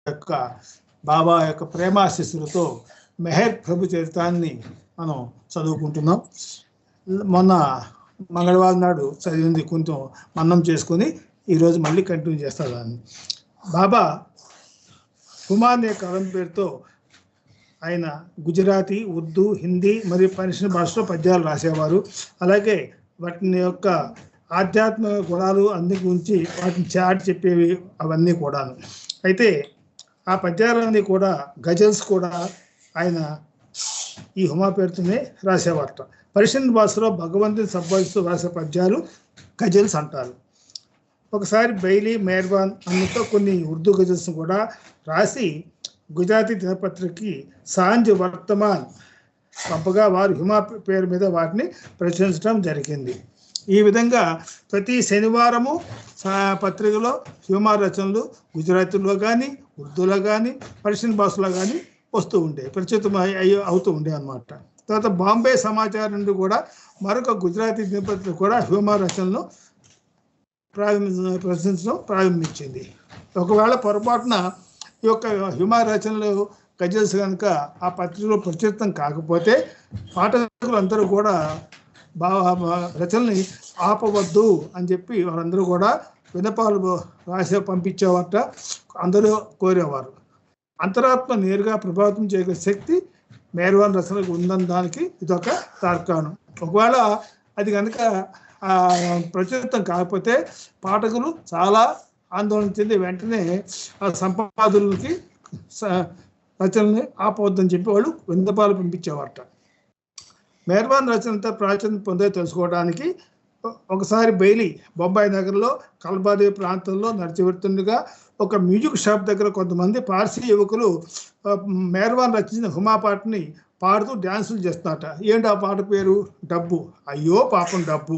యొక్క బాబా యొక్క ప్రేమాశిస్సులతో మెహర్ ప్రభు చరితాన్ని మనం చదువుకుంటున్నాం. మొన్న మంగళవారం నాడు చదివింది కొంచెం మన్నం చేసుకొని ఈరోజు మళ్ళీ కంటిన్యూ చేస్తారు దాన్ని. బాబా హుమానే కలం పేరుతో ఆయన గుజరాతీ, ఉర్దూ, హిందీ మరియు పర్షియన్ భాషలో పద్యాలు రాసేవారు. అలాగే వాటిని యొక్క ఆధ్యాత్మిక గుణాలు అన్ని గురించి వాటిని చాటి చెప్పేవి అవన్నీ కూడాను. అయితే ఆ పద్యాలన్నీ కూడా గజల్స్ కూడా ఆయన ఈ హుమా పేరుతోనే రాసేవారట. పర్షియన్ భాషలో భగవంతుని సంబోధిస్తూ రాసే పద్యాలు గజల్స్ అంటారు. ఒకసారి బైలీ మెహర్బాన్ అన్నతో కొన్ని ఉర్దూ గజల్స్ కూడా రాసి గుజరాతీ దినపత్రికకి సాంజ్ వర్తమాన్ పంపగా వారు హుమా పేరు మీద వాటిని ప్రచురించడం జరిగింది. ఈ విధంగా ప్రతి శనివారము పత్రికలో హుమా రచనలు గుజరాతీలో కానీ, ఉర్దూలో కానీ, పర్షియన్ భాషలో కానీ వస్తూ ఉండేవి, ప్రచురితం అవుతూ ఉండే అన్నమాట. తర్వాత బాంబే సమాచారం నుండి కూడా మరొక గుజరాతీ దినపత్రిక కూడా హుమా రచనలు ప్రచురించడం ప్రారంభించింది. ఒకవేళ పొరపాటున ఈ యొక్క హుమా రచనలు గజల్స్ కనుక ఆ పత్రికలో ప్రచురితం కాకపోతే పాఠకులందరూ కూడా రచనల్ని ఆపవద్దు అని చెప్పి వారందరూ కూడా విన్నపాలు రాసే పంపించేవారట. అందరూ కోరేవారు. అంతరాత్మ నేరుగా ప్రభావితం చేయగల శక్తి మెహర్బాన్ రచనకు ఉందని దానికి ఇదొక తార్కాణం. ఒకవేళ అది కనుక ప్రచురితం కాకపోతే పాఠకులు చాలా ఆందోళన చెంది వెంటనే ఆ సంపాదకులకి రచనల్ని ఆపవద్దని చెప్పి వాళ్ళు విన్నపాలు పంపించేవారట. మెహర్బాన్ రచనతో ప్రాచుర్యం పొందే తెలుసుకోవడానికి ఒకసారి బైలీ బొంబాయి నగరంలో కల్బాదేవి ప్రాంతంలో నడిచిపెడుతుండగా ఒక మ్యూజిక్ షాప్ దగ్గర కొంతమంది పార్సీ యువకులు మెహర్బాన్ రచించిన హుమా పాటని పాడుతూ డ్యాన్సులు చేస్తారట. ఏంటి ఆ పాట పేరు? డబ్బు. అయ్యో పాపం డబ్బు.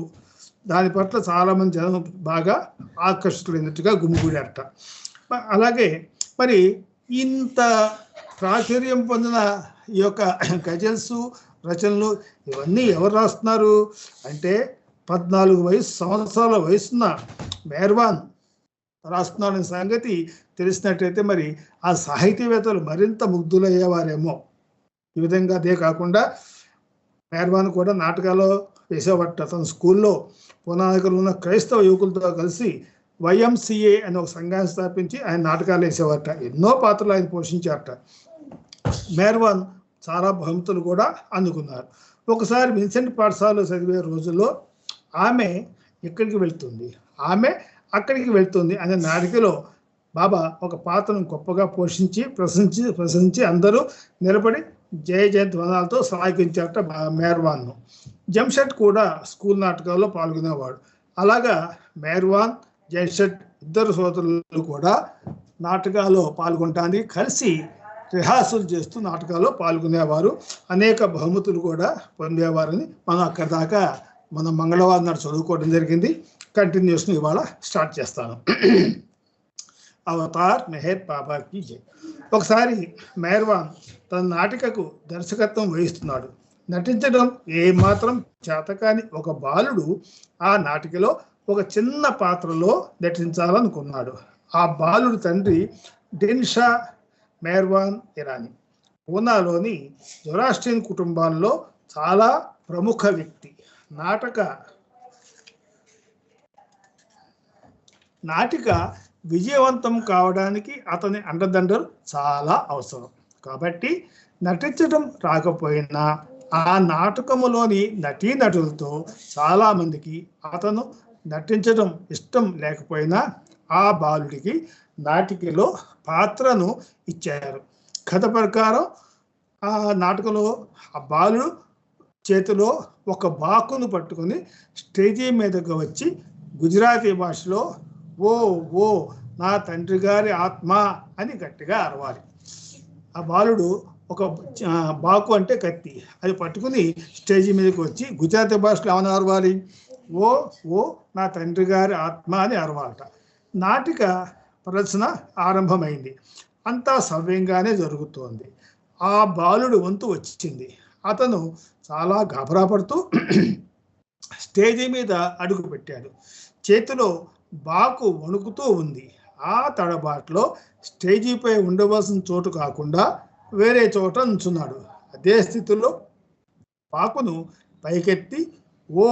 దాని పట్ల చాలామంది జనం బాగా ఆకర్షితులైనట్టుగా గుమిగూడారట. అలాగే మరి ఇంత ప్రాచుర్యం పొందిన ఈ యొక్క గజల్స్ రచనలు ఇవన్నీ ఎవరు రాస్తున్నారు అంటే 14 సంవత్సరాల వయసున్న మెహర్బాన్ రాస్తున్నాడనే సంగతి తెలిసినట్టయితే మరి ఆ సాహితీవేత్తలు మరింత ముగ్ధులయ్యేవారేమో. ఈ విధంగా అదే కాకుండా మెహర్బాన్ కూడా నాటకాలు వేసేవాట. తన స్కూల్లో పునానగర్లో ఉన్న క్రైస్తవ యువకులతో కలిసి YMCA అనే ఒక సంఘాన్ని స్థాపించి ఆయన నాటకాలు వేసేవారట. ఎన్నో పాత్రలు ఆయన పోషించారట. మెహర్బాన్ చాలా బహుమతులు కూడా అందుకున్నారు. ఒకసారి విన్సెంట్ పాఠశాలలో చదివే రోజుల్లో ఆమె ఎక్కడికి వెళ్తుంది, ఆమె అక్కడికి వెళ్తుంది అనే నాటికలో బాబా ఒక పాత్రను గొప్పగా పోషించి ప్రశంసించి అందరూ నిలబడి జయ జయధ్వానాలతో శ్లాఘించారట మెహర్బాన్ను. జంషెడ్ కూడా స్కూల్ నాటకాల్లో పాల్గొనేవాడు. అలాగా మెహర్బాన్, జంషెడ్ ఇద్దరు సోదరులు కూడా నాటకాల్లో పాల్గొనడానికి కలిసి రిహార్సల్ చేస్తూ నాటకాల్లో పాల్గొనేవారు. అనేక బహుమతులు కూడా పొందేవారని మనం అక్కడి దాకా మనం మంగళవారం నాడు చదువుకోవడం జరిగింది. కంటిన్యూషన్ ఇవాళ స్టార్ట్ చేస్తాను. అవతార్ మెహర్ బాబాకి జై. ఒకసారి మెహర్బాన్ తన నాటికకు దర్శకత్వం వహిస్తున్నాడు. నటించడం ఏమాత్రం చేతకాని ఒక బాలుడు ఆ నాటికలో ఒక చిన్న పాత్రలో నటించాలనుకున్నాడు. ఆ బాలుడు తండ్రి డెన్షా మెహర్బాన్ ఇరానీ పూనాలోని జొరాస్ట్రియన్ కుటుంబాల్లో చాలా ప్రముఖ వ్యక్తి. నాటిక విజయవంతం కావడానికి అతని అండదండలు చాలా అవసరం. కాబట్టి నటించడం రాకపోయినా ఆ నాటకములోని నటీనటులతో చాలామందికి అతను నటించడం ఇష్టం లేకపోయినా ఆ బాలుడికి నాటికలో పాత్రను ఇచ్చారు. కథ ప్రకారం ఆ నాటకంలో ఆ బాలుడు చేతిలో ఒక బాకును పట్టుకొని స్టేజీ మీదకు వచ్చి గుజరాతీ భాషలో ఓ ఓ నా తండ్రి గారి ఆత్మ అని గట్టిగా అరవాలి. ఆ బాలుడు ఒక బాకు అంటే కత్తి, అది పట్టుకుని స్టేజీ మీదకి వచ్చి గుజరాతీ భాషలో ఏమని అరవాలి? ఓ ఓ నా తండ్రి గారి ఆత్మ అని అరవాలట. నాటిక ప్రదర్శన ఆరంభమైంది. అంతా సవ్యంగానే జరుగుతోంది. ఆ బాలుడు వంతు వచ్చింది. అతను చాలా గాబరా పడుతూ స్టేజీ మీద అడుగు పెట్టాడు. చేతిలో బాకు వణుకుతూ ఉంది. ఆ తడబాట్లో స్టేజీపై ఉండవలసిన చోటు కాకుండా వేరే చోట నుంచున్నాడు. అదే స్థితిలో పాకును పైకెత్తి ఓ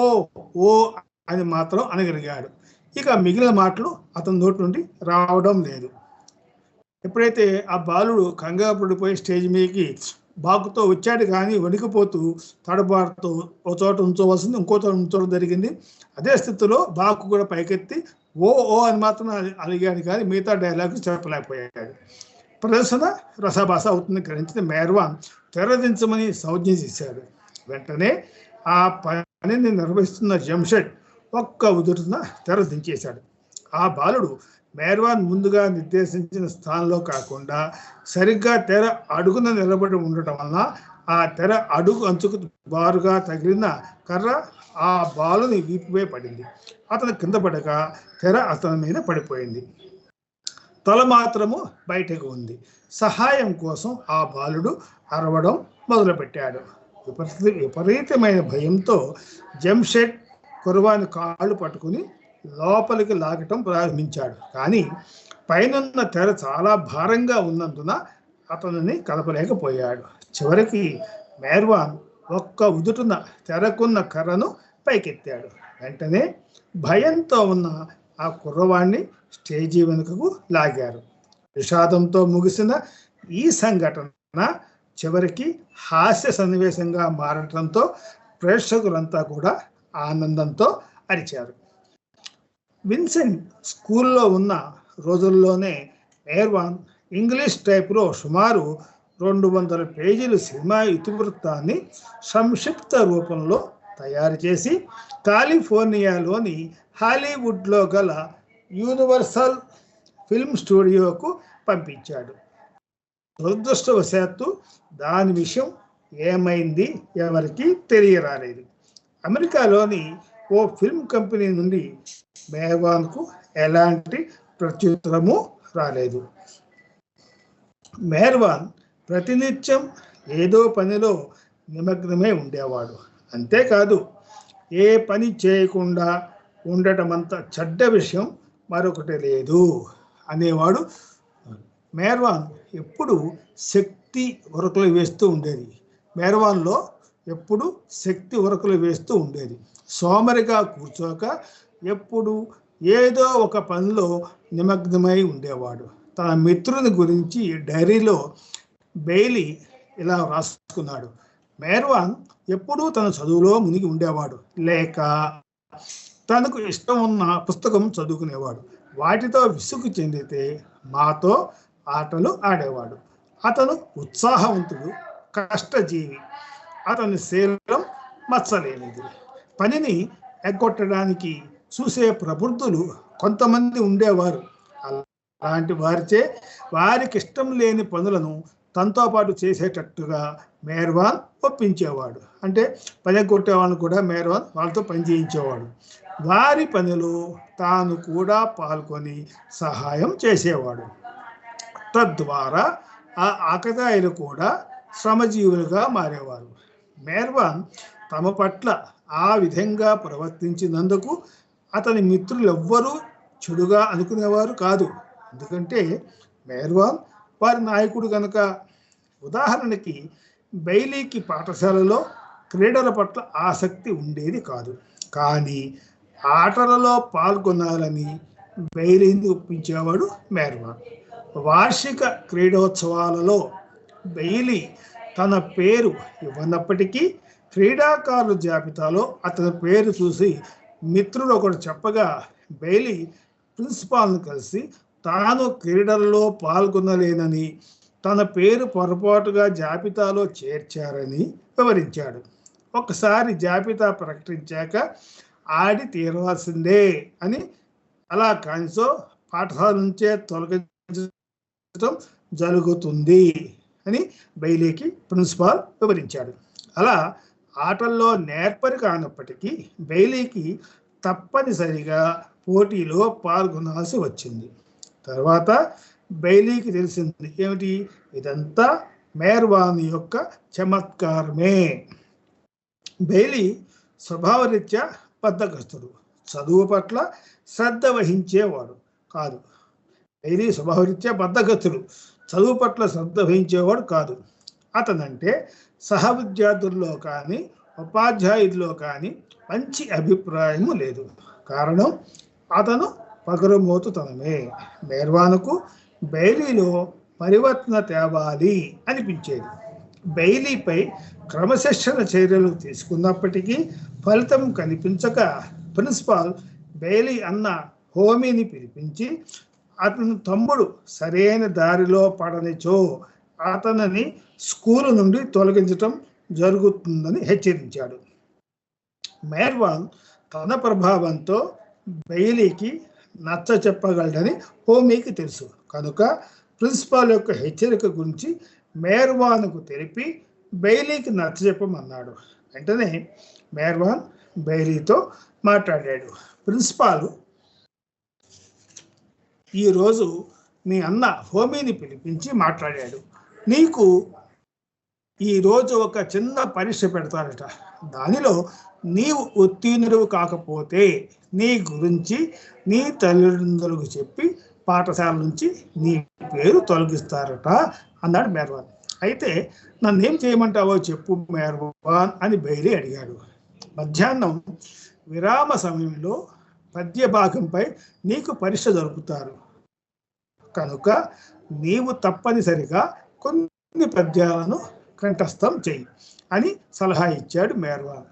ఓ అని మాత్రం అనగలిగాడు. ఇక మిగిలిన మాటలు అతని నోటి నుండి రావడం లేదు. ఎప్పుడైతే ఆ బాలుడు కంగారు పడిపోయి స్టేజ్ మీదకి బాకుతో వచ్చాడు, కానీ వణికిపోతూ తడబాటుతో ఒక చోట ఉంచవలసింది ఇంకో చోట ఉంచడం జరిగింది. అదే స్థితిలో బాకు కూడా పైకెత్తి ఓ ఓ అని మాత్రం అలిగాడు, కానీ మిగతా డైలాగ్ చెప్పలేకపోయాడు. ప్రదర్శన రసభాస అవుతుంది గ్రహించిన మేర్వాన్ తెరదించమని సౌజ్ఞ చేశాడు. వెంటనే ఆ పనిని నిర్వహిస్తున్న జంషెడ్ ఒక్క ఉదురున తెర దించేశాడు. ఆ బాలుడు మేర్వాన్ ముందుగా నిర్దేశించిన స్థానంలో కాకుండా సరిగ్గా తెర అడుగున నిలబడి ఉండటం వలన ఆ తెర అడుగు అంచుకు బారుగా తగిలిన కర్ర ఆ బాలుని వీపుపై పడింది. అతను కింద పడగా తెర అతని మీద పడిపోయింది. తల మాత్రము బయటకు ఉంది. సహాయం కోసం ఆ బాలుడు అరవడం మొదలుపెట్టాడు. విపరీతమైన భయంతో జంషెడ్ కుర్వాని కాళ్ళు పట్టుకుని లోపలికి లాగటం ప్రారంభించాడు. కానీ పైనున్న తెర చాలా భారంగా ఉన్నందున అతనిని కలపలేకపోయాడు. చివరికి మేర్వాన్ ఒక్క ఉదుటున తెరకున్న కర్రను పైకెత్తాడు. వెంటనే భయంతో ఉన్న ఆ కుర్రవాణ్ణి స్టేజీ వెనుకకు లాగారు. విషాదంతో ముగిసిన ఈ సంఘటన చివరికి హాస్య సన్నివేశంగా మారటంతో ప్రేక్షకులంతా కూడా ఆనందంతో అరిచారు. విన్సెంట్ స్కూల్లో ఉన్న రోజుల్లోనే మేర్వాన్ ఇంగ్లీష్ టైప్లో సుమారు 200 పేజీల సినిమా ఇతివృత్తాన్ని సంక్షిప్త రూపంలో తయారు చేసి కాలిఫోర్నియాలోని హాలీవుడ్లో గల యూనివర్సల్ ఫిల్మ్ స్టూడియోకు పంపించాడు. దురదృష్టవశాత్తు దాని విషయం ఏమైంది ఎవరికి తెలియరాలేదు. అమెరికాలోని ఓ ఫిల్మ్ కంపెనీ నుండి మేర్వాన్కు ఎలాంటి ప్రత్యుత్తరము రాలేదు. మేర్వాన్ ప్రతినిత్యం ఏదో పనిలో నిమగ్నమై ఉండేవాడు. అంతేకాదు, ఏ పని చేయకుండా ఉండటం అంత చెడ్డ విషయం మరొకటి లేదు అనేవాడు. మేర్వాన్ ఎప్పుడు శక్తి ఉరకలు వేస్తూ ఉండేది. మేర్వాన్లో ఎప్పుడు శక్తి ఉరకలు వేస్తూ ఉండేది. సోమరిగా కూర్చోక ఎప్పుడు ఏదో ఒక పనిలో నిమగ్నమై ఉండేవాడు. తన మిత్రుని గురించి డైరీలో బెయిలీ ఇలా రాసుకున్నాడు: మేర్వాన్ ఎప్పుడూ తన చదువులో మునిగి ఉండేవాడు, లేక తనకు ఇష్టం ఉన్న పుస్తకం చదువుకునేవాడు. వాటితో విసుగు చెందితే మాతో ఆటలు ఆడేవాడు. అతను ఉత్సాహవంతుడు, కష్టజీవి. అతని శరీరం మచ్చలేనిది. పనిని ఎగ్గొట్టడానికి చూసే ప్రబుద్ధులు కొంతమంది ఉండేవారు. అలాంటి వారిచే వారికి ఇష్టం లేని పనులను తనతో పాటు చేసేటట్టుగా మేర్వాన్ ఒప్పించేవాడు. అంటే పని కొట్టేవాళ్ళని కూడా మేర్వాన్ వాళ్ళతో పని చేయించేవాడు. వారి పనిలో తాను కూడా పాల్గొని సహాయం చేసేవాడు. తద్వారా ఆ ఆకతాయిలు కూడా శ్రమజీవులుగా మారేవారు. మేర్వాన్ తమ పట్ల ఆ విధంగా ప్రవర్తించినందుకు అతని మిత్రులెవ్వరూ చెడుగా అనుకునేవారు కాదు. ఎందుకంటే మేర్వాన్ వారి నాయకుడు కనుక. ఉదాహరణకి బెయిలీకి పాఠశాలలో క్రీడల పట్ల ఆసక్తి ఉండేది కాదు, కానీ ఆటలలో పాల్గొనాలని బెయిలీని ఒప్పించేవాడు మేర్వాన్. వార్షిక క్రీడోత్సవాలలో బెయిలీ తన పేరు ఇవ్వనప్పటికీ క్రీడాకారుల జాబితాలో అతని పేరు చూసి మిత్రుడు ఒకడు చెప్పగా బెయిలీ ప్రిన్సిపాల్ను కలిసి తాను క్రీడల్లో పాల్గొనలేనని, తన పేరు పొరపాటుగా జాబితాలో చేర్చారని వివరించాడు. ఒకసారి జాబితా ప్రకటించాక ఆడి తీరవలసిందే అని, అలా కానిసో పాఠశాల నుంచే తొలగించడం జరుగుతుంది అని బెయిలీకి ప్రిన్సిపాల్ వివరించాడు. అలా ఆటల్లో నేర్పరి కానప్పటికీ బెయిలీకి తప్పనిసరిగా పోటీలో పాల్గొనాల్సి వచ్చింది. తర్వాత బెయిలీకి తెలిసింది ఏమిటి? ఇదంతా మేర్వాన్ యొక్క చమత్కారమే. బెయిలీ స్వభావరీత్యా బద్ధకస్తుడు, చదువు పట్ల శ్రద్ధ వహించేవాడు కాదు. బెయిలీ స్వభావరీత్యా బద్ధగతుడు, చదువు పట్ల శ్రద్ధ వహించేవాడు కాదు. అతనంటే సహ విద్యార్థుల్లో కానీ ఉపాధ్యాయుల్లో కానీ మంచి అభిప్రాయము లేదు. కారణం అతను పగరుమోతుతనమే. మెహర్వాన్కు బెయిలీలో పరివర్తన తేవాలి అనిపించేది. బెయిలీపై క్రమశిక్షణ చర్యలు తీసుకున్నప్పటికీ ఫలితం కనిపించక ప్రిన్సిపాల్ బెయిలీ అన్న హోమీని పిలిపించి అతని తమ్ముడు సరైన దారిలో పడనిచో అతనిని స్కూలు నుండి తొలగించటం జరుగుతుందని హెచ్చరించాడు. మెహర్వాన్ తన ప్రభావంతో బెయిలీకి నచ్చ చెప్పగలడని హోమీకి తెలుసు కనుక ప్రిన్సిపాల్ యొక్క హెచ్చరిక గురించి మెహర్వాన్కు తెలిపి బెయిలీకి నచ్చ చెప్పమన్నాడు. వెంటనే మెహర్వాన్ బెయిలీతో మాట్లాడాడు. ప్రిన్సిపాల్, ఈరోజు మీ అన్న హోమీని పిలిపించి మాట్లాడాడు. నీకు ఈరోజు ఒక చిన్న పరీక్ష పెడతారట. దానిలో నీవు ఉత్తీర్ణుడు కాకపోతే నీ గురించి నీ తల్లిదండ్రులకు చెప్పి పాఠశాల నుంచి నీ పేరు తొలగిస్తారట అన్నాడు మెహర్వాన్. అయితే నన్నేం చేయమంటావో చెప్పు మెహర్వాన్ అని బెయిలీ అడిగాడు. మధ్యాహ్నం విరామ సమయంలో పద్య భాగంపై నీకు పరీక్ష జరుపుతారు కనుక నీవు తప్పనిసరిగా కొన్ని పద్యాలను కంఠస్థం చెయ్యి అని సలహా ఇచ్చాడు మెహర్వాన్.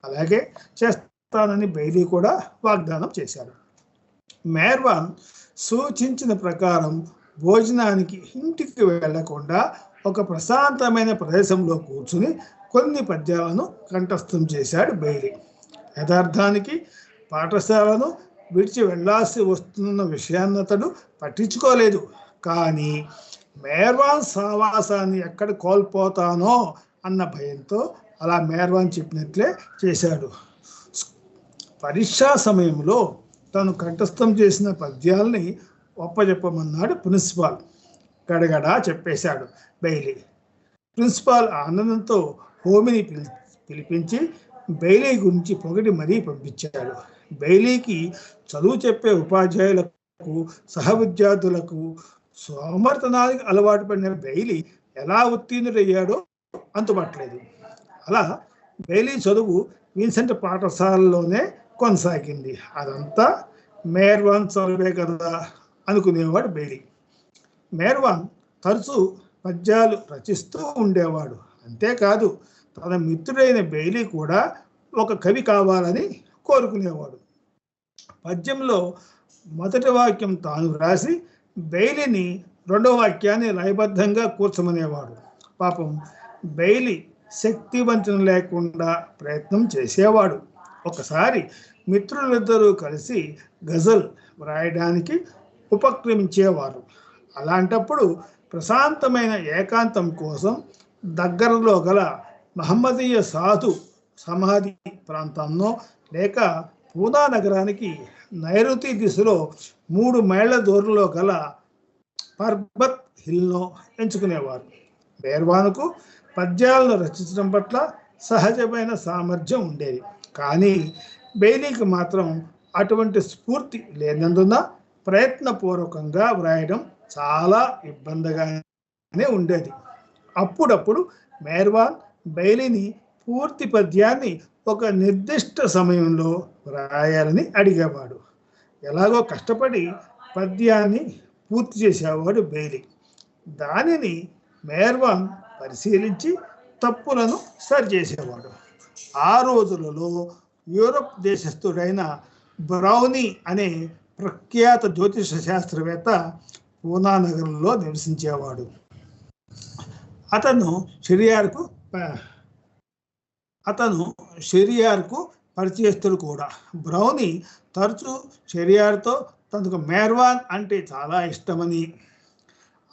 అలాగే చేస్తానని బెయిలీ కూడా వాగ్దానం చేశాడు. మెహర్వాన్ సూచించిన ప్రకారం భోజనానికి ఇంటికి వెళ్లకుండా ఒక ప్రశాంతమైన ప్రదేశంలో కూర్చుని కొన్ని పద్యాలను కంఠస్థం చేశాడు బెయిలీ. యథార్థానికి పాఠశాలను విడిచి వెళ్లాల్సి వస్తున్న విషయాన్ని అతడు పట్టించుకోలేదు. కానీ మెహర్వాన్ సావాసాన్ని ఎక్కడ కోల్పోతానో అన్న భయంతో అలా మెహర్వాన్ చెప్పినట్లే చేశాడు. పరీక్షా సమయంలో తను కంఠస్థం చేసిన పద్యాల్ని ఒప్పజెప్పమన్నాడు ప్రిన్సిపాల్. గడగడా చెప్పేశాడు బెయిలీ. ప్రిన్సిపాల్ ఆనందంతో హోమిని పిలిపించి బెయిలీ గురించి పొగిడి మరీ పంపించాడు. బెయిలీకి చదువు చెప్పే ఉపాధ్యాయులకు సహ విద్యార్థులకు సోమర్తనానికి అలవాటు పడిన బెయిలీ ఎలా ఉత్తీర్ణుడయ్యాడో అంతుపట్టలేదు. అలా బెయిలీ చదువు విన్సెంట్ పాఠశాలలోనే కొనసాగింది. అదంతా మెహర్వాన్ చదువే కదా అనుకునేవాడు బెయిలీ. మెహర్వాన్ తరచూ పద్యాలు రచిస్తూ ఉండేవాడు. అంతేకాదు తన మిత్రుడైన బెయిలీ కూడా ఒక కవి కావాలని కోరుకునేవాడు. పద్యంలో మొదటి వాక్యం తాను రాసి బెయిలీని రెండవ వాక్యాన్ని లయబద్ధంగా కూర్చమనేవాడు. పాపం బెయిలీ శక్తివంచన లేకుండా ప్రయత్నం చేసేవాడు. ఒకసారి మిత్రులిద్దరూ కలిసి గజల్ వ్రాయడానికి ఉపక్రమించేవారు. అలాంటప్పుడు ప్రశాంతమైన ఏకాంతం కోసం దగ్గరలో గల మహమ్మదీయ సాధు సమాధి ప్రాంతంలో లేక పూనా నగరానికి నైరుతి దిశలో 3 మైళ్ళ దూరంలో గల పర్బత్ హిల్ను ఎంచుకునేవారు. మెహర్వాన్కు పద్యాలను రచించడం పట్ల సహజమైన సామర్థ్యం ఉండేది. కానీ బెయిలీకి మాత్రం అటువంటి స్ఫూర్తి లేనందున ప్రయత్నపూర్వకంగా వ్రాయడం చాలా ఇబ్బందిగానే ఉండేది. అప్పుడప్పుడు మెహర్వాన్ బెయిలీని పూర్తి పద్యాన్ని ఒక నిర్దిష్ట సమయంలో వ్రాయాలని అడిగేవాడు. ఎలాగో కష్టపడి పద్యాన్ని పూర్తి చేసేవాడు బెయిలీ. దానిని మెహర్వాన్ పరిశీలించి తప్పులను సరిచేసేవాడు. ఆ రోజులలో యూరప్ దేశస్థుడైన బ్రౌనీ అనే ప్రఖ్యాత జ్యోతిష శాస్త్రవేత్త పూనా నగరంలో నివసించేవాడు. అతను షెరియార్కు పరిచయస్తుడు కూడా. బ్రౌనీ తరచూ షెరియార్తో తనకు మెహర్వాన్ అంటే చాలా ఇష్టమని,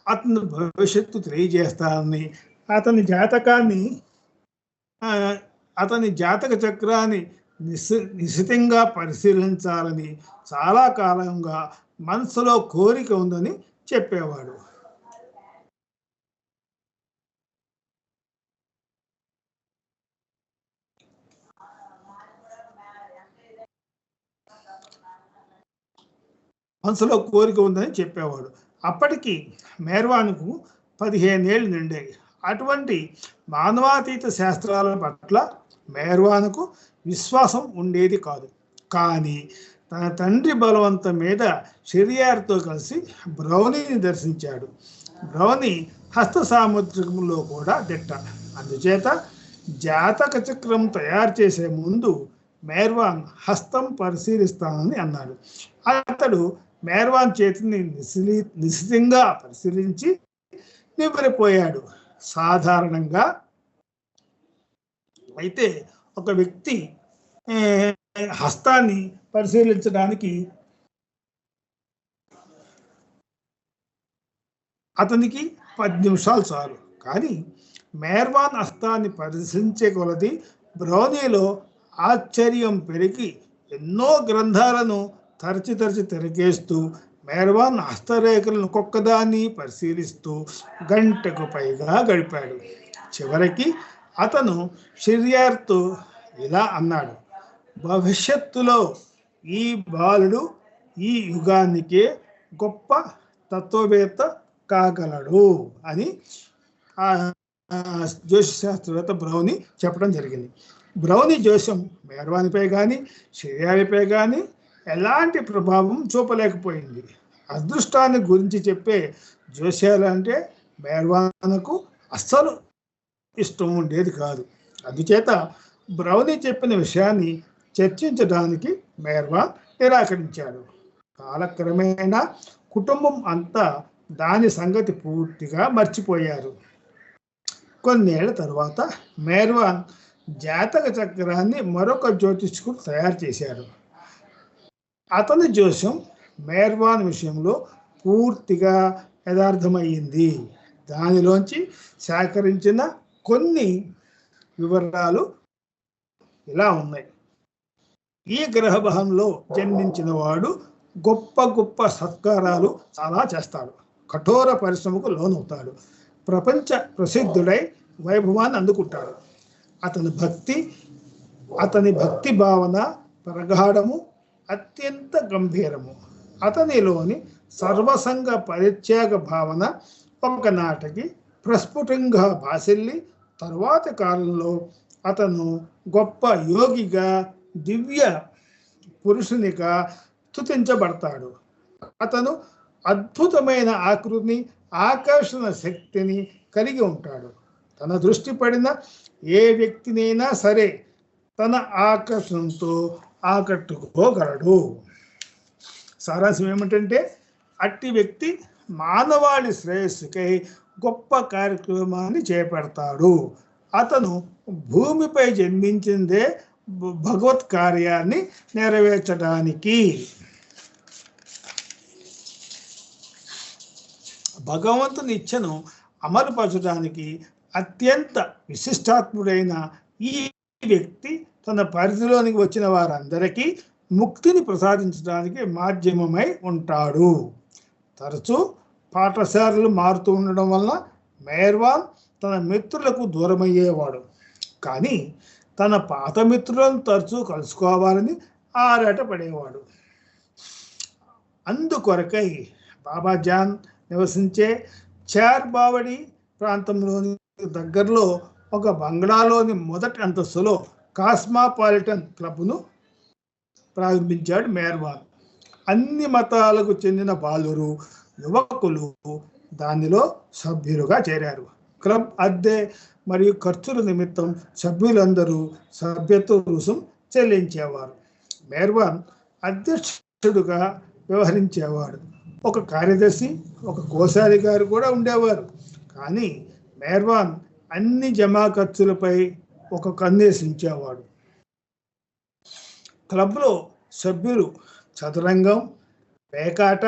అతను భవిష్యత్తు తెలియజేస్తారని, అతని జాతక చక్రాన్ని నిశితంగా పరిశీలించాలని చాలా కాలంగా మనసులో కోరిక ఉందని చెప్పేవాడు. మనసులో కోరిక ఉందని చెప్పేవాడు. అప్పటికి మేర్వాన్కు 15 ఏళ్ళు నిండాయి. అటువంటి మానవాతీత శాస్త్రాల పట్ల మేర్వాన్కు విశ్వాసం ఉండేది కాదు. కానీ తన తండ్రి బలవంతం మీద షెరియార్తో కలిసి బ్రౌనీని దర్శించాడు. బ్రౌనీ హస్త సాముద్రికంలో కూడా దిట్ట. అందుచేత జాతక చక్రం తయారు చేసే ముందు మేర్వాన్ హస్తం పరిశీలిస్తానని అన్నాడు. అతడు మేర్వాన్ చేతిని నిశితంగా పరిశీలించి నివ్వెరపోయాడు. సాధారణంగా అయితే ఒక వ్యక్తి హస్తాన్ని పరిశీలించడానికి అతనికి 10 నిమిషాలు చాలు. కానీ మేర్వాన్ హస్తాన్ని పరిశీలించే కొలది బ్రౌనీలో ఆశ్చర్యం పెరిగి ఎన్నో గ్రంథాలను తరచి తిరిగేస్తూ మేర్వాన్ హస్తరేఖలను ఒక్కొక్కదాన్ని పరిశీలిస్తూ గంటకు పైగా గడిపాడు. చివరికి అతను షెరియార్తో ఇలా అన్నాడు, భవిష్యత్తులో ఈ బాలుడు ఈ యుగానికే గొప్ప తత్వవేత్త కాగలడు అని జ్యోతిష శాస్త్రవేత్త బ్రౌనీ చెప్పడం జరిగింది. బ్రౌనీ జోస్యం మేర్వానిపై కానీ షెరియార్పై కానీ ఎలాంటి ప్రభావం చూపలేకపోయింది. అదృష్టాన్ని గురించి చెప్పే జోస్యాలు అంటే మేర్వాన్కు అస్సలు ఇష్టం ఉండేది కాదు. అందుచేత బ్రౌనీ చెప్పిన విషయాన్ని చర్చించడానికి మేర్వాన్ నిరాకరించాడు. కాలక్రమేణా కుటుంబం అంతా దాని సంగతి పూర్తిగా మర్చిపోయారు. కొన్నేళ్ల తర్వాత మేర్వాన్ జాతక చక్రాన్ని మరొక జ్యోతిష్కుడు తయారు చేశాడు. అతని జోస్యం మేర్వాన్ విషయంలో పూర్తిగా యథార్థమయ్యింది. దానిలోంచి సేకరించిన కొన్ని వివరాలు ఇలా ఉన్నాయి. ఈ గ్రహభావంలో జన్మించిన వాడు గొప్ప సత్కారాలు చాలా చేస్తాడు, కఠోర పరిశ్రమకు లోనవుతాడు, ప్రపంచ ప్రసిద్ధుడై వైభవాన్ని అందుకుంటాడు. అతని భక్తి భావన ప్రగాఢము, అత్యంత గంభీరము. అతనిలోని సర్వసంగ పరిత్యాగ భావన ఒకనాటికి ప్రస్ఫుటంగా భాసిల్లి తరువాతి కాలంలో అతను గొప్ప యోగిగా, దివ్య పురుషునిగా స్తుతించబడతాడు. అతను అద్భుతమైన ఆకృతిని, ఆకర్షణ శక్తిని కలిగి ఉంటాడు. తన దృష్టి పడిన ఏ వ్యక్తినైనా సరే తన ఆకర్షణతో ఆకట్టుకోగలడు. సారాంశం ఏమిటంటే, అట్టి వ్యక్తి మానవాళి శ్రేయస్సుకై గొప్ప కార్యక్రమాన్ని చేపడతాడు. అతను భూమిపై జన్మించిందే భగవత్ కార్యాన్ని నెరవేర్చడానికి. భగవంతుని ఇచ్ఛను అమలుపరచడానికి అత్యంత విశిష్టాత్ముడైన ఈ వ్యక్తి తన పరిధిలోనికి వచ్చిన వారందరికీ ముక్తిని ప్రసాదించడానికి మాధ్యమమై ఉంటాడు. తరచూ పాఠశాలలు మారుతూ ఉండడం వలన మేర్వాన్ తన మిత్రులకు దూరమయ్యేవాడు. కానీ తన పాత మిత్రులను తరచూ కలుసుకోవాలని ఆరాట పడేవాడు. అందుకొరకై బాబాజాన్ నివసించే చార్బావడి ప్రాంతంలోని దగ్గరలో ఒక బంగ్లాలోని మొదటి అంతస్తులో కాస్మాపాలిటన్ క్లబ్ను ప్రారంభించాడు మేర్వాన్. అన్ని మతాలకు చెందిన బాలురు, యువకులు దానిలో సభ్యులుగా చేరారు. క్లబ్ అద్దె మరియు ఖర్చుల నిమిత్తం సభ్యులందరూ సభ్యత్వ రుసుం చెల్లించేవారు. మేర్వాన్ అధ్యక్షుడుగా వ్యవహరించేవాడు. ఒక కార్యదర్శి, ఒక కోశాధికారి కూడా ఉండేవారు. కానీ మేర్వాన్ అన్ని జమా ఖర్చులపై ఒక కన్నేసించేవాడు. క్లబ్లో సభ్యులు చదరంగం, పేకాట,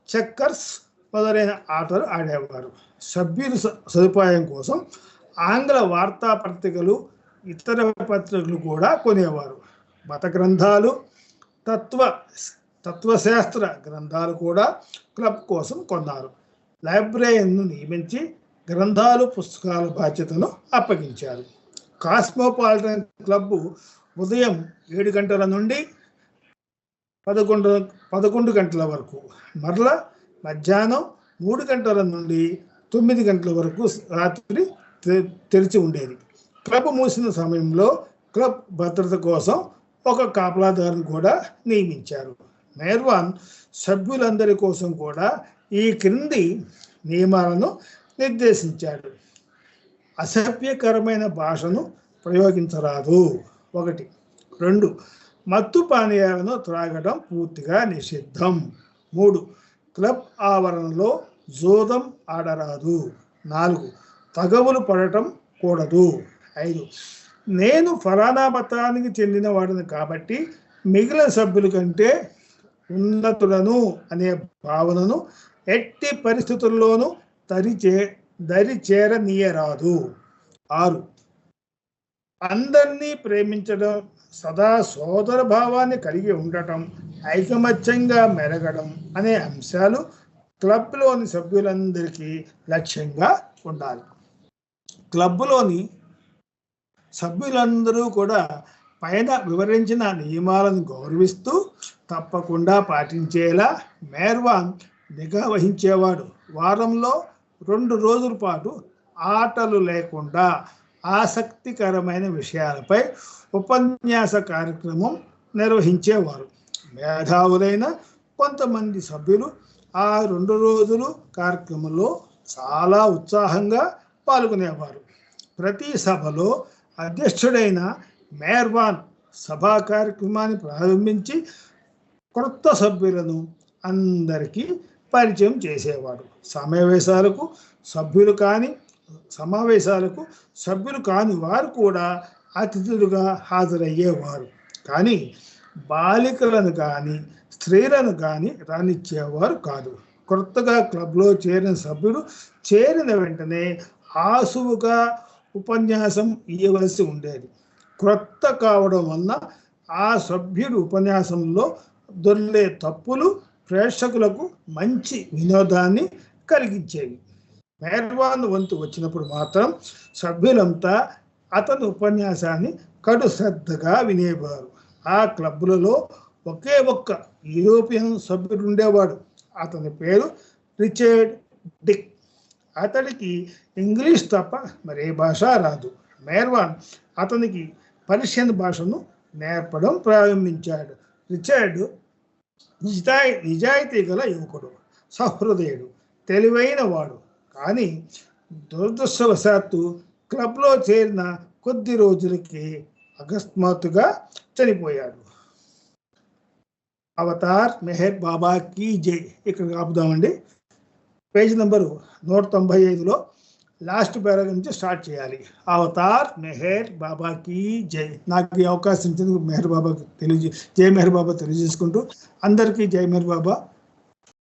చెక్కర్స్ మొదలైన ఆటలు ఆడేవారు. సభ్యుల సదుపాయం కోసం ఆంగ్ల వార్తాపత్రికలు, ఇతర పత్రికలు కూడా కొనేవారు. మత గ్రంథాలు, తత్వశాస్త్ర గ్రంథాలు కూడా క్లబ్ కోసం కొన్నారు. లైబ్రరీను నియమించి గ్రంథాలు, పుస్తకాల బాధ్యతను అప్పగించారు. కాస్మోపాలిటన్ క్లబ్ ఉదయం 7 గంటల నుండి 11 11 గంటల వరకు, మరలా మధ్యాహ్నం 3 గంటల నుండి 9 గంటల వరకు రాత్రి తెరిచి ఉండేది. క్లబ్ మూసిన సమయంలో క్లబ్ భద్రత కోసం ఒక కాపలాదారుని కూడా నియమించారు. మెహర్వాన్ సభ్యులందరి కోసం కూడా ఈ క్రింది నియమాలను నిర్దేశించాడు. అసభ్యకరమైన భాషను ప్రయోగించరాదు. 1. 2. మత్తు పానీయాలను త్రాగడం పూర్తిగా నిషిద్ధం. 3. క్లబ్ ఆవరణలో జూదం ఆడరాదు. 4. తగవులు పడటం కూడదు. 5. నేను ఫలానా మతానికి చెందిన వాడిని కాబట్టి మిగిలిన సభ్యుల కంటే ఉన్నతులను అనే భావనను ఎట్టి పరిస్థితుల్లోనూ దరి చేరనీయరాదు. 6. అందరినీ ప్రేమించడం, సదా సోదర భావాన్ని కలిగి ఉండటం, ఐకమత్యంగా మెరగడం అనే అంశాలు క్లబ్లోని సభ్యులందరికీ లక్ష్యంగా ఉండాలి. క్లబ్లోని సభ్యులందరూ కూడా పైన వివరించిన నియమాలను గౌరవిస్తూ తప్పకుండా పాటించేలా మెహర్వాన్ నిఘా వహించేవాడు. వారంలో 2 రోజుల పాటు ఆటలు లేకుండా ఆసక్తికరమైన విషయాలపై ఉపన్యాస కార్యక్రమం నిర్వహించేవారు. మేధావులైన కొంతమంది సభ్యులు ఆ 2 రోజులు కార్యక్రమంలో చాలా ఉత్సాహంగా పాల్గొనేవారు. ప్రతి సభలో అధ్యక్షుడైన మెహర్వాన్ సభా కార్యక్రమాన్ని ప్రారంభించి కొత్త సభ్యులను అందరికీ పరిచయం చేసేవాడు. సమావేశాలకు సభ్యులు కాని వారు కూడా అతిథులుగా హాజరయ్యేవారు. కానీ బాలికలను కానీ స్త్రీలను కానీ రానిచ్చేవారు కాదు. కొత్తగా క్లబ్లో చేరిన సభ్యుడు చేరిన వెంటనే ఆసువుగా ఉపన్యాసం ఇవ్వవలసి ఉండేది. క్రొత్త కావడం వల్ల ఆ సభ్యుడు ఉపన్యాసంలో దొర్లే తప్పులు ప్రేక్షకులకు మంచి వినోదాన్ని కలిగించేవి. మెహర్వాన్ వంతు వచ్చినప్పుడు మాత్రం సభ్యులంతా అతని ఉపన్యాసాన్ని కడు శ్రద్ధగా వినేవారు. ఆ క్లబ్లలో ఒకే ఒక్క యూరోపియన్ సభ్యుడు ఉండేవాడు. అతని పేరు రిచర్డ్ డిక్. అతడికి ఇంగ్లీష్ తప్ప మరే భాష రాదు. మెహర్వాన్ అతనికి పర్షియన్ భాషను నేర్పడం ప్రారంభించాడు. రిచర్డ్ నిజాయితీ గల యువకుడు, సహృదయుడు, తెలివైన వాడు. కానీ దురదృష్టవశాత్తు క్లబ్లో చేరిన కొద్ది రోజులకి అకస్మాత్తుగా చనిపోయాడు. అవతార్ మెహర్ బాబా కీ జై. ఇక్కడ ఆపుదామండి. పేజ్ నెంబరు 195లో లాస్ట్ పారాగ్రాఫ్ నుంచి స్టార్ట్ చేయాలి. అవతార్ మెహర్ బాబా కీ జై. నాకు ఈ అవకాశం ఇచ్చేందుకు మెహర్ బాబాకి జై మెహర్ బాబా తెలియజేసుకుంటూ అందరికీ జై మెహర్ బాబా.